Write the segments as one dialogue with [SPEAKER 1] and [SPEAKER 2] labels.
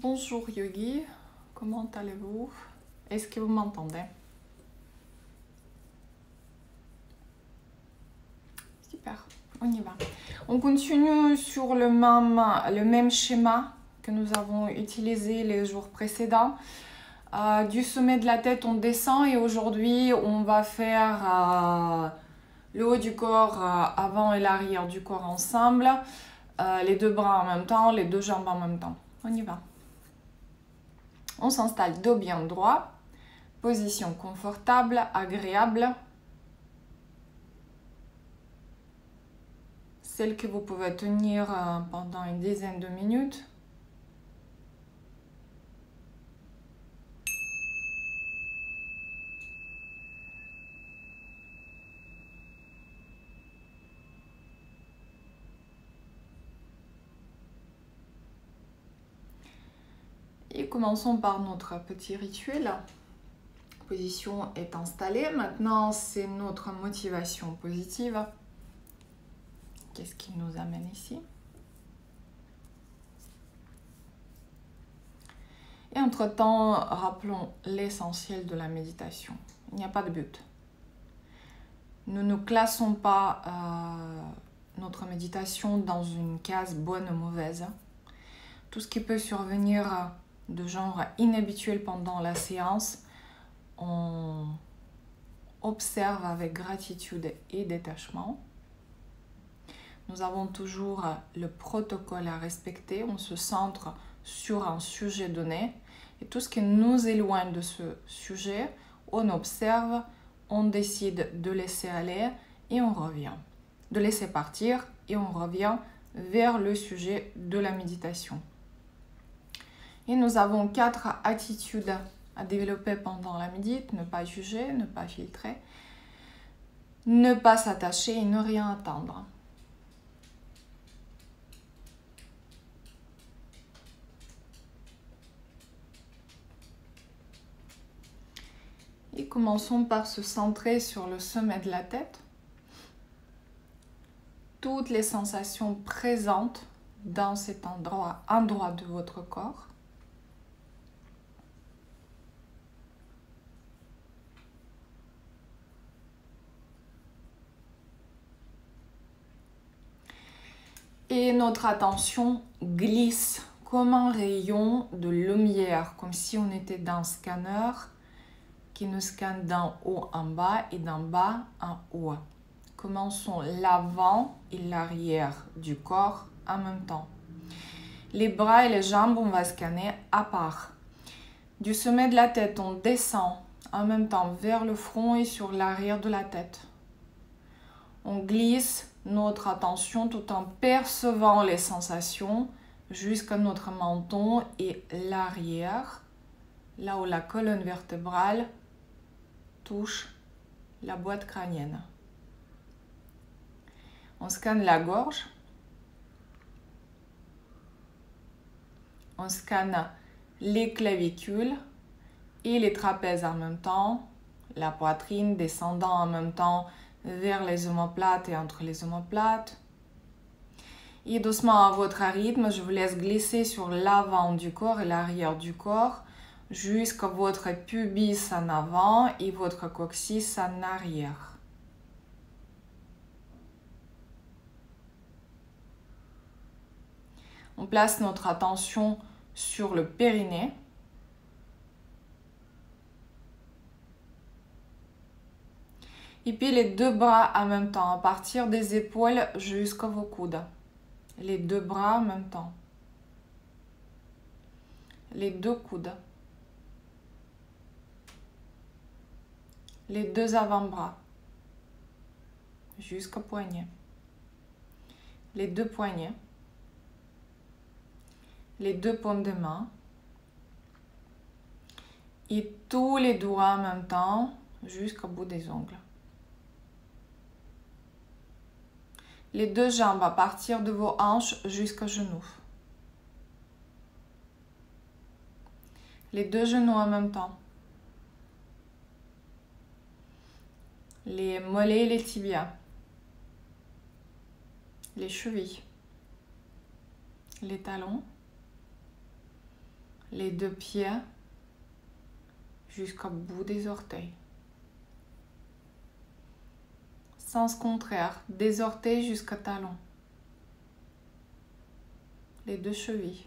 [SPEAKER 1] Bonjour Yogi, comment allez-vous? Est-ce que vous m'entendez? Super, on y va. On continue sur le même schéma que nous avons utilisé les jours précédents. Du sommet de la tête, on descend et aujourd'hui, on va faire le haut du corps avant et l'arrière du corps ensemble. Les deux bras en même temps, les deux jambes en même temps. On y va. On s'installe dos bien droit, position confortable, agréable. Celle que vous pouvez tenir pendant une dizaine de minutes. Et commençons par notre petit rituel. La position est installée. Maintenant, c'est notre motivation positive. Qu'est-ce qui nous amène ici? Et entre-temps, rappelons l'essentiel de la méditation. Il n'y a pas de but. Nous ne classons pas notre méditation dans une case bonne ou mauvaise. Tout ce qui peut survenir de genre inhabituel pendant la séance, on observe avec gratitude et détachement. Nous avons toujours le protocole à respecter, on se centre sur un sujet donné et tout ce qui nous éloigne de ce sujet, on observe, on décide de laisser aller et on revient, de laisser partir et on revient vers le sujet de la méditation. Et nous avons 4 attitudes à développer pendant la médite: ne pas juger, ne pas filtrer, ne pas s'attacher et ne rien attendre. Et commençons par se centrer sur le sommet de la tête. Toutes les sensations présentes dans cet endroit de votre corps. Et notre attention glisse comme un rayon de lumière, comme si on était dans un scanner qui nous scanne d'en haut en bas et d'en bas en haut. Commençons l'avant et l'arrière du corps en même temps. Les bras et les jambes, on va scanner à part. Du sommet de la tête, on descend en même temps vers le front et sur l'arrière de la tête. On glisse notre attention tout en percevant les sensations jusqu'à notre menton et l'arrière, là où la colonne vertébrale touche la boîte crânienne. On scanne la gorge. On scanne les clavicules et les trapèzes en même temps, la poitrine descendant en même temps vers les omoplates et entre les omoplates. Et doucement à votre rythme, je vous laisse glisser sur l'avant du corps et l'arrière du corps jusqu'à votre pubis en avant et votre coccyx en arrière. On place notre attention sur le périnée. Et puis les deux bras en même temps, à partir des épaules jusqu'à vos coudes. Les deux bras en même temps. Les deux coudes. Les deux avant-bras jusqu'au poignet. Les deux poignets. Les deux paumes de main. Et tous les doigts en même temps jusqu'au bout des ongles. Les deux jambes à partir de vos hanches jusqu'aux genoux. Les deux genoux en même temps. Les mollets et les tibias. Les chevilles. Les talons. les deux pieds jusqu'au bout des orteils. Sens contraire, des orteils jusqu'au talon. Les deux chevilles.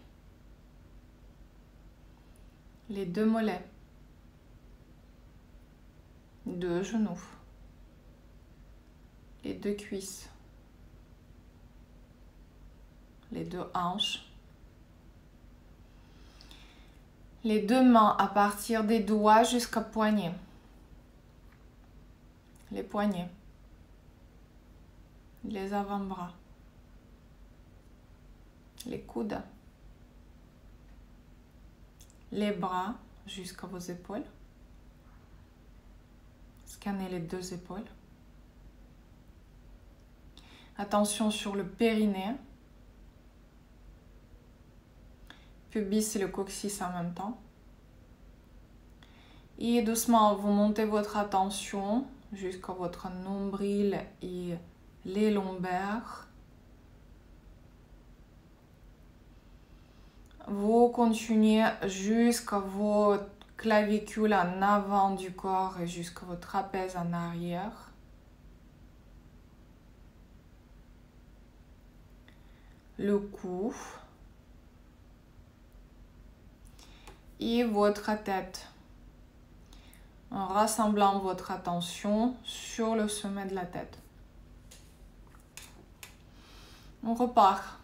[SPEAKER 1] Les deux mollets. Deux genoux. Les deux cuisses. Les deux hanches. Les deux mains à partir des doigts jusqu'au poignet. Les poignets. Les avant-bras. Les coudes. Les bras jusqu'à vos épaules. Scannez les deux épaules. Attention sur le périnée. Pubis et le coccyx en même temps. Et doucement, vous montez votre attention jusqu'à votre nombril et les lombaires. Vous continuez jusqu'à vos clavicules en avant du corps et jusqu'à vos trapèzes en arrière. Le cou. Et votre tête. En rassemblant votre attention sur le sommet de la tête. On repart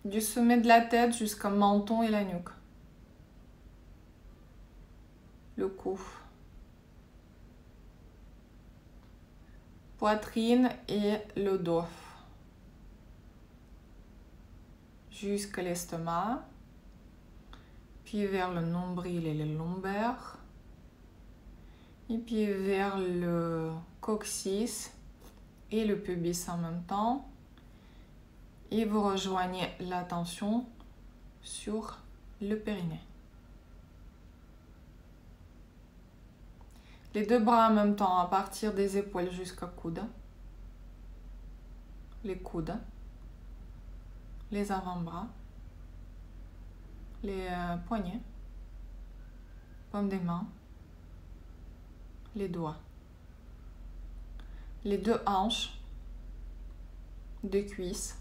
[SPEAKER 1] du sommet de la tête jusqu'au menton et la nuque. Le cou. Poitrine et le dos. Jusqu'à l'estomac. Puis vers le nombril et les lombaires. Et puis vers le coccyx et le pubis en même temps. Et vous rejoignez l'attention sur le périnée. Les deux bras en même temps à partir des épaules jusqu'au coude. Les coudes. Les avant-bras. Les poignets. Paume des mains. Les doigts. Les deux hanches. Deux cuisses.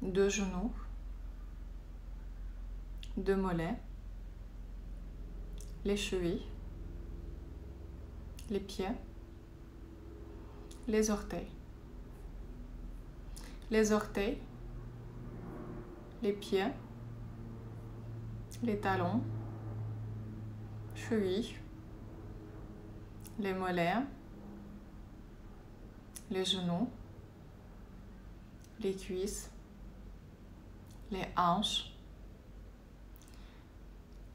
[SPEAKER 1] Deux genoux. Deux mollets. Les chevilles. Les pieds. Les orteils. Les orteils. Les pieds. Les talons. Chevilles. Les mollets. Les genoux. Les cuisses. Les hanches.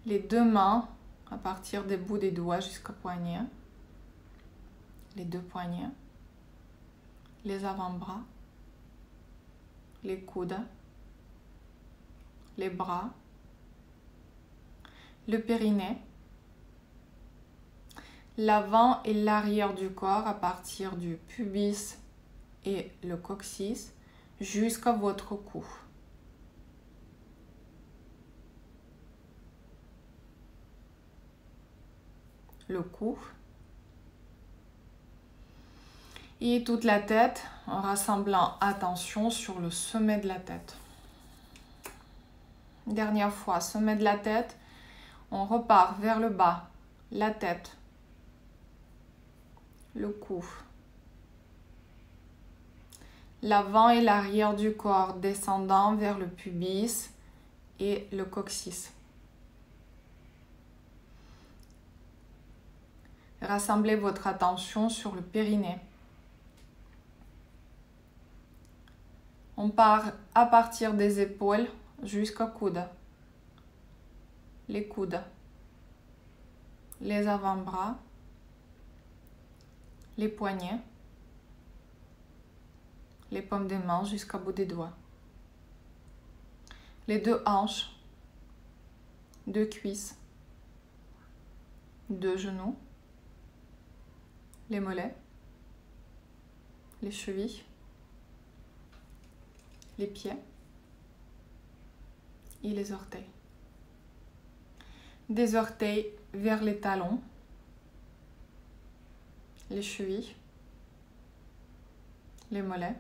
[SPEAKER 1] Les deux mains à partir des bouts des doigts jusqu'au poignet. Les deux poignets. Les avant-bras. Les coudes. Les bras. Le périnée. L'avant et l'arrière du corps à partir du pubis et le coccyx jusqu'à votre cou. Le cou. Et toute la tête en rassemblant attention sur le sommet de la tête. Dernière fois, sommet de la tête, on repart vers le bas, la tête, le cou, l'avant et l'arrière du corps descendant vers le pubis et le coccyx. Rassemblez votre attention sur le périnée. On part à partir des épaules jusqu'au coude. Les coudes. Les avant-bras. Les poignets. Les paumes des mains jusqu'au bout des doigts. Les deux hanches. Deux cuisses. Deux genoux. Les mollets. Les chevilles. Les pieds et les orteils. des orteils vers les talons, les chevilles, les mollets,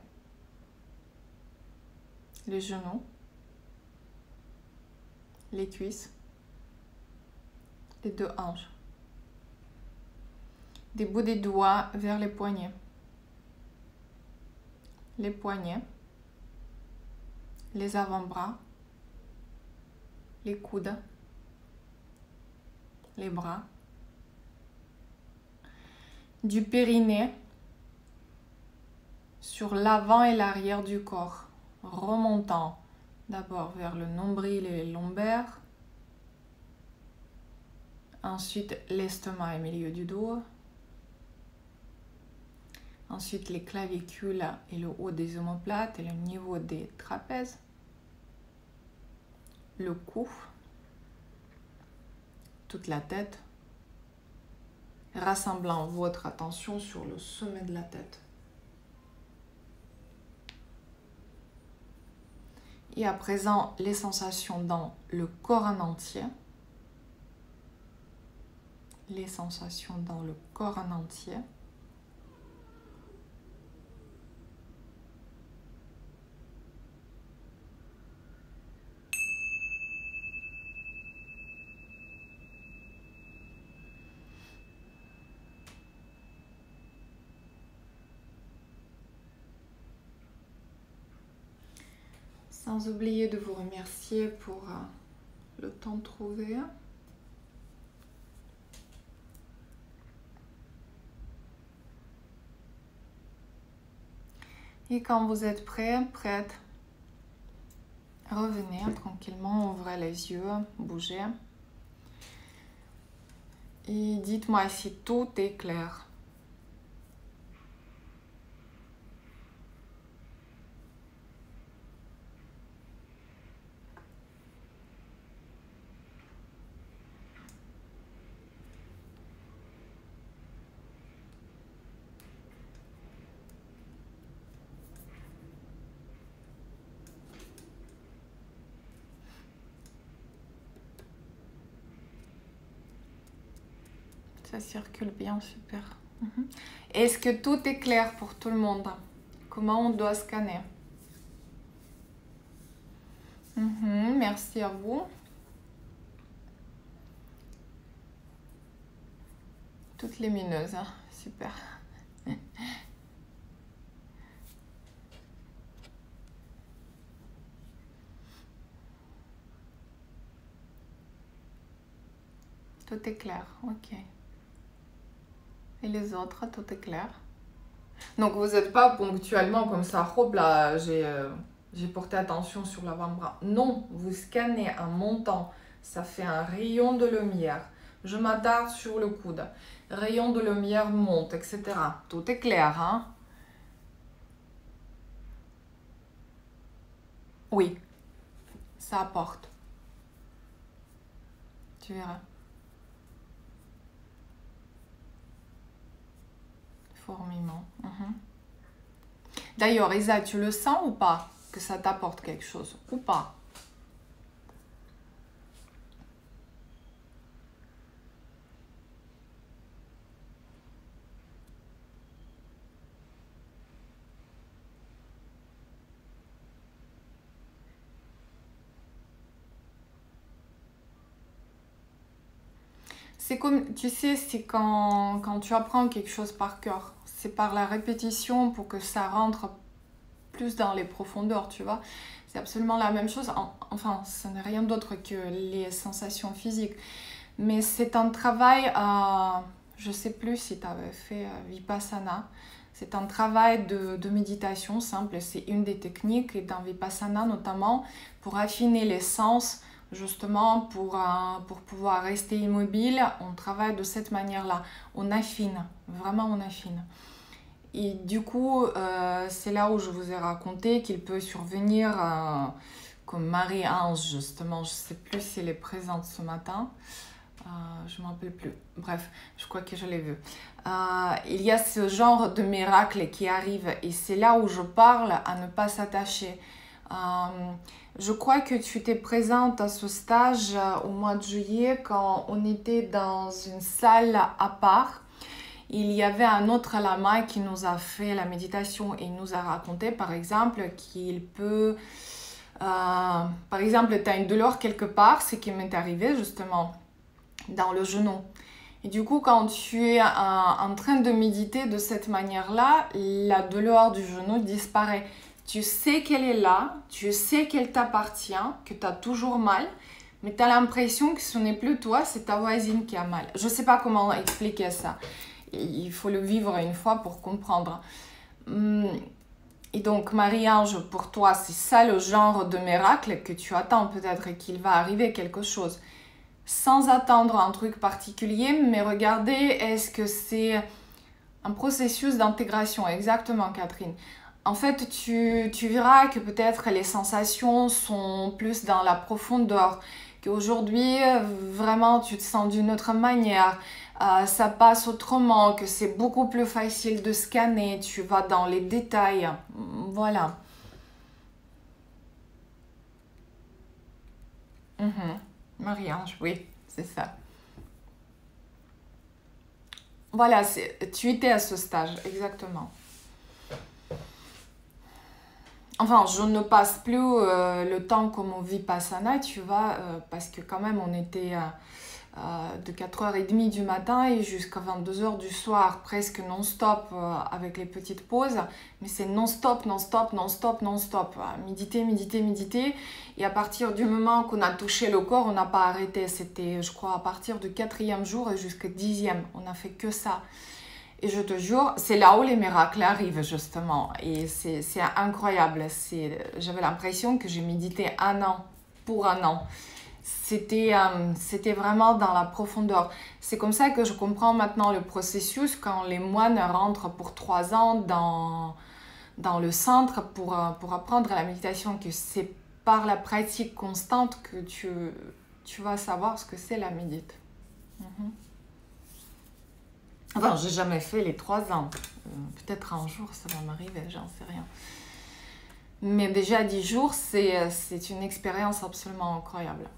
[SPEAKER 1] les genoux, les cuisses, les deux hanches. Des bouts des doigts vers les poignets, les avant-bras, les coudes, les bras, du périnée sur l'avant et l'arrière du corps, remontant d'abord vers le nombril et les lombaires, ensuite l'estomac et milieu du dos, ensuite les clavicules et le haut des omoplates et le niveau des trapèzes, le cou, toute la tête, rassemblant votre attention sur le sommet de la tête. Et à présent, les sensations dans le corps en entier. Les sensations dans le corps en entier. Sans oublier de vous remercier pour le temps trouvé. Et quand vous êtes prêt, prête, revenez tranquillement, ouvrez les yeux, bougez. Et dites-moi si tout est clair. Ça circule bien, super. Est-ce que tout est clair pour tout le monde? Comment on doit scanner? Merci à vous. Toutes les mineuses, hein? Super. Tout est clair, ok. Et les autres, tout est clair. Donc vous n'êtes pas ponctuellement comme ça, hop là, j'ai porté attention sur l'avant-bras. Non, vous scannez en montant, ça fait un rayon de lumière. Je m'attarde sur le coude. Rayon de lumière monte, etc. Tout est clair, hein? Oui, ça apporte. Tu verras. Fourmillement. D'ailleurs, Isa, tu le sens ou pas que ça t'apporte quelque chose ou pas? C'est comme, tu sais, c'est quand tu apprends quelque chose par cœur. C'est par la répétition pour que ça rentre plus dans les profondeurs, tu vois. C'est absolument la même chose. Enfin, ce n'est rien d'autre que les sensations physiques. Mais c'est un travail, je ne sais plus si tu avais fait Vipassana. C'est un travail de méditation simple. C'est une des techniques, et dans Vipassana notamment, pour affiner les sens. Justement, pour pouvoir rester immobile, on travaille de cette manière-là. On affine, vraiment on affine. Et du coup, c'est là où je vous ai raconté qu'il peut survenir, comme Marie-Ange, justement, je ne sais plus si elle est présente ce matin, je ne m'en rappelle plus. Bref, je crois que je l'ai vu. Il y a ce genre de miracle qui arrive, et c'est là où je parle à ne pas s'attacher. Je crois que tu étais présente à ce stage au mois de juillet quand on était dans une salle à part. Il y avait un autre lama qui nous a fait la méditation et il nous a raconté par exemple qu'il peut... par exemple, tu as une douleur quelque part, ce qui m'est arrivé justement dans le genou. Et du coup, quand tu es en train de méditer de cette manière-là, la douleur du genou disparaît. Tu sais qu'elle est là, tu sais qu'elle t'appartient, que tu as toujours mal, mais tu as l'impression que ce n'est plus toi, c'est ta voisine qui a mal. Je ne sais pas comment expliquer ça. Il faut le vivre une fois pour comprendre. Et donc, Marie-Ange, pour toi, c'est ça le genre de miracle que tu attends peut-être qu'il va arriver quelque chose. Sans attendre un truc particulier, mais regardez, est-ce que c'est un processus d'intégration? Exactement, Catherine. En fait, tu verras que peut-être les sensations sont plus dans la profondeur, qu'aujourd'hui, vraiment, tu te sens d'une autre manière, ça passe autrement, que c'est beaucoup plus facile de scanner, tu vas dans les détails, voilà. Marie-Ange, oui, c'est ça. Voilà, tu étais à ce stage, exactement. Enfin, je ne passe plus le temps comme on Vipassana, tu vois, parce que quand même, on était de 4h30 du matin et jusqu'à 22h du soir, presque non-stop avec les petites pauses. Mais c'est non-stop, non-stop, non-stop, non-stop. Méditer, méditer, méditer. Et à partir du moment qu'on a touché le corps, on n'a pas arrêté. C'était, je crois, à partir du 4e jour et jusqu'au 10e. On n'a fait que ça. Et je te jure, c'est là où les miracles arrivent justement. Et c'est incroyable. J'avais l'impression que j'ai médité un an pour un an. C'était vraiment dans la profondeur. C'est comme ça que je comprends maintenant le processus quand les moines rentrent pour 3 ans dans le centre pour apprendre la méditation, que c'est par la pratique constante que tu vas savoir ce que c'est la médite. Enfin, j'ai jamais fait les 3 ans. Peut-être un jour, ça va m'arriver, j'en sais rien. Mais déjà 10 jours, c'est une expérience absolument incroyable.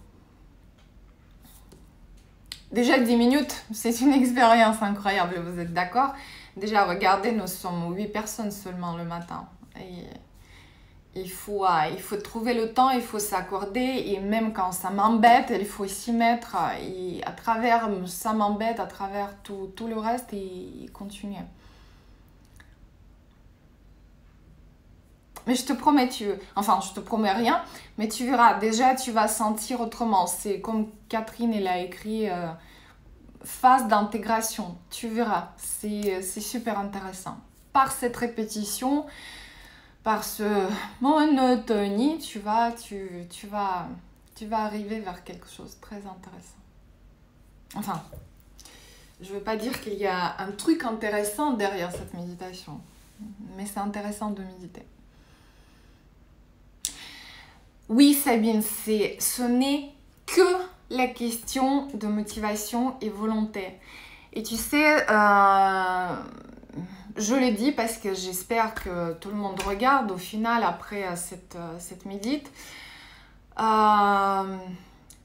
[SPEAKER 1] Déjà 10 minutes, c'est une expérience incroyable, vous êtes d'accord? Déjà, regardez, nous sommes 8 personnes seulement le matin. Et il faut trouver le temps, il faut s'accorder. Et même quand ça m'embête, il faut s'y mettre. Et à travers ça m'embête, à travers tout le reste, et continuer. Mais je te promets, enfin, je te promets rien, mais tu verras, déjà, tu vas sentir autrement. C'est comme Catherine, elle a écrit phase d'intégration. Tu verras, c'est super intéressant. Par cette répétition, par ce monotonie, tu vas arriver vers quelque chose de très intéressant. Enfin, je ne veux pas dire qu'il y a un truc intéressant derrière cette méditation, mais c'est intéressant de méditer. Oui, Sabine, ce n'est que la question de motivation et volonté. Et tu sais, je le dis parce que j'espère que tout le monde regarde au final après cette médite. Quand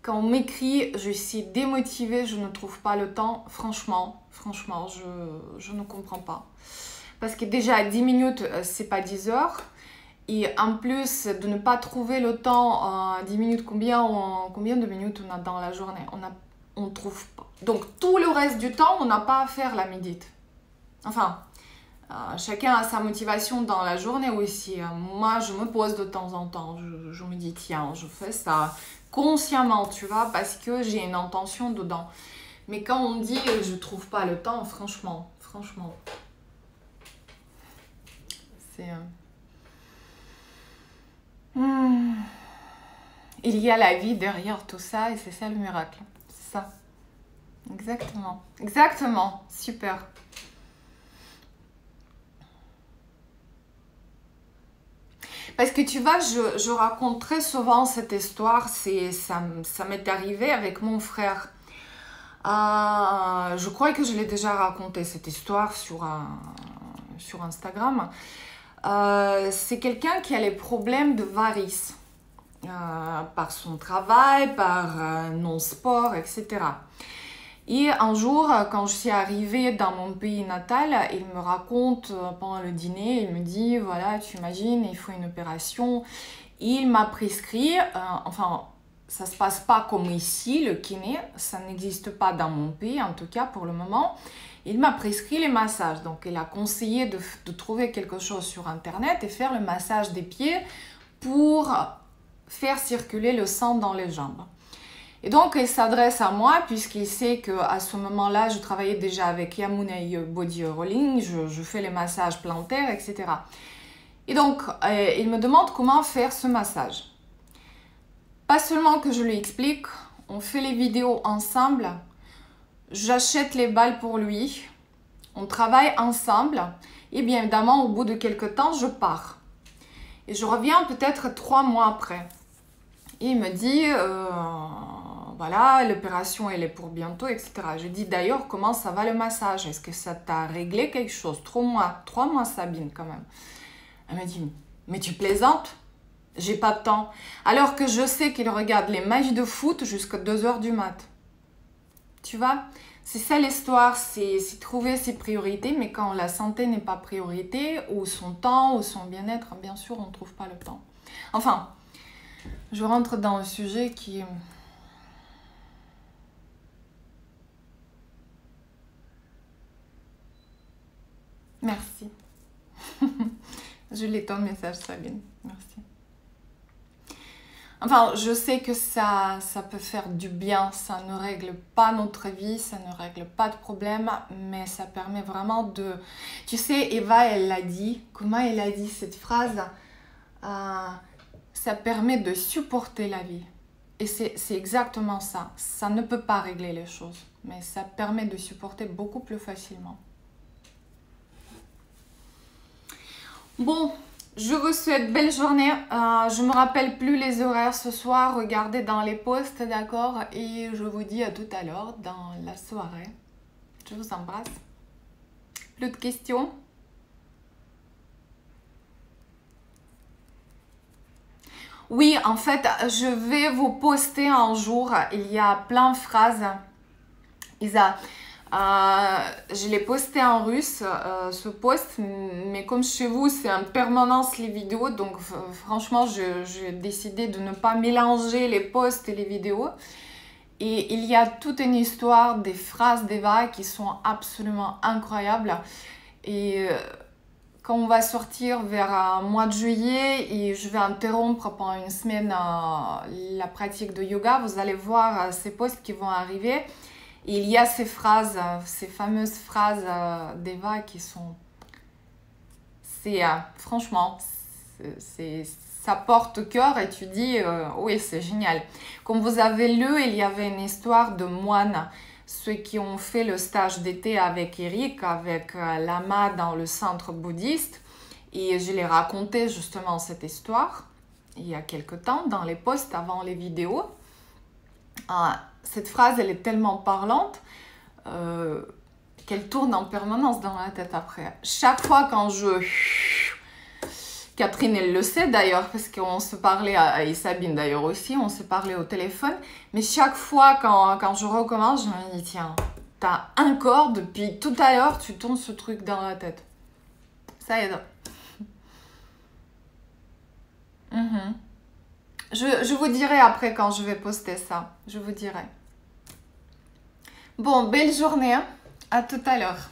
[SPEAKER 1] on m'écrit, je suis démotivée, je ne trouve pas le temps. Franchement, je ne comprends pas. Parce que déjà, 10 minutes, c'est pas 10 heures. Et en plus de ne pas trouver le temps, 10 minutes, combien de minutes on a dans la journée? On trouve pas. Donc tout le reste du temps, on n'a pas à faire la médite. Enfin, chacun a sa motivation dans la journée aussi. Moi, je me pose de temps en temps. Je me dis, tiens, je fais ça consciemment, tu vois, parce que j'ai une intention dedans. Mais quand on dit, je trouve pas le temps, franchement, c'est... Il y a la vie derrière tout ça et c'est ça le miracle. C'est ça. Exactement. Exactement. Super. Parce que tu vois, je raconte très souvent cette histoire. Ça m'est arrivé avec mon frère. Je crois que je l'ai déjà raconté cette histoire sur Instagram. c'est quelqu'un qui a les problèmes de varices. Par son travail, par non-sport, etc. Et un jour, quand je suis arrivée dans mon pays natal, il me raconte pendant le dîner, il me dit, voilà, tu imagines, il faut une opération. Il m'a prescrit, enfin, ça ne se passe pas comme ici, le kiné, ça n'existe pas dans mon pays, en tout cas pour le moment. Il m'a prescrit les massages, donc il a conseillé de trouver quelque chose sur Internet et faire le massage des pieds pour faire circuler le sang dans les jambes. Et donc, il s'adresse à moi puisqu'il sait qu'à ce moment-là, je travaillais déjà avec Yamunei Body Rolling, je fais les massages plantaires, etc. Et donc, il me demande comment faire ce massage. Pas seulement que je lui explique, on fait les vidéos ensemble, j'achète les balles pour lui, on travaille ensemble, et bien évidemment, au bout de quelques temps, je pars. Et je reviens peut-être 3 mois après. Et il me dit, voilà, l'opération elle est pour bientôt, etc. Je dis d'ailleurs, comment ça va le massage? Est-ce que ça t'a réglé quelque chose? 3 mois Sabine quand même. Elle me dit, mais tu plaisantes? J'ai pas de temps. Alors que je sais qu'il regarde les matchs de foot jusqu'à 2 h du mat. Tu vois? C'est ça l'histoire, c'est trouver ses priorités, mais quand la santé n'est pas priorité, ou son temps, ou son bien-être, bien sûr, on ne trouve pas le temps. Enfin, je rentre dans un sujet qui... Merci. Je lis ton message, Sabine. Merci. Enfin, je sais que ça peut faire du bien, ça ne règle pas notre vie, ça ne règle pas de problème, mais ça permet vraiment de... Tu sais, Eva, elle l'a dit, comment elle a dit cette phrase? Ça permet de supporter la vie. Et c'est exactement ça. Ça ne peut pas régler les choses, mais ça permet de supporter beaucoup plus facilement. Bon, je vous souhaite belle journée. Je ne me rappelle plus les horaires ce soir. Regardez dans les posts, d'accord? Et je vous dis à tout à l'heure dans la soirée. Je vous embrasse. Plus de questions? Oui, en fait, je vais vous poster un jour. Il y a plein de phrases. Isa, je l'ai posté en russe, ce post, mais comme chez vous, c'est en permanence les vidéos. Donc, franchement, j'ai décidé de ne pas mélanger les posts et les vidéos. Et il y a toute une histoire des phrases d'Eva qui sont absolument incroyables. Et... quand on va sortir vers un mois de juillet et je vais interrompre pendant une semaine la pratique de yoga, vous allez voir ces posts qui vont arriver. Et il y a ces phrases, ces fameuses phrases d'Eva qui sont... franchement, ça porte au cœur et tu dis, oui, c'est génial. Comme vous avez lu, il y avait une histoire de moines. Ceux qui ont fait le stage d'été avec Eric, avec Lama dans le centre bouddhiste. Et je l'ai raconté justement cette histoire il y a quelque temps dans les posts avant les vidéos. Cette phrase, elle est tellement parlante qu'elle tourne en permanence dans la tête après. Chaque fois quand je... Catherine, elle le sait d'ailleurs, parce qu'on se parlait, et Sabine d'ailleurs aussi, on se parlait au téléphone. Mais chaque fois quand je recommence, je me dis, tiens, t'as un corps, depuis tout à l'heure, tu tournes ce truc dans la tête. Ça aide. Je vous dirai après quand je vais poster ça. Je vous dirai. Bon, belle journée, hein. À tout à l'heure.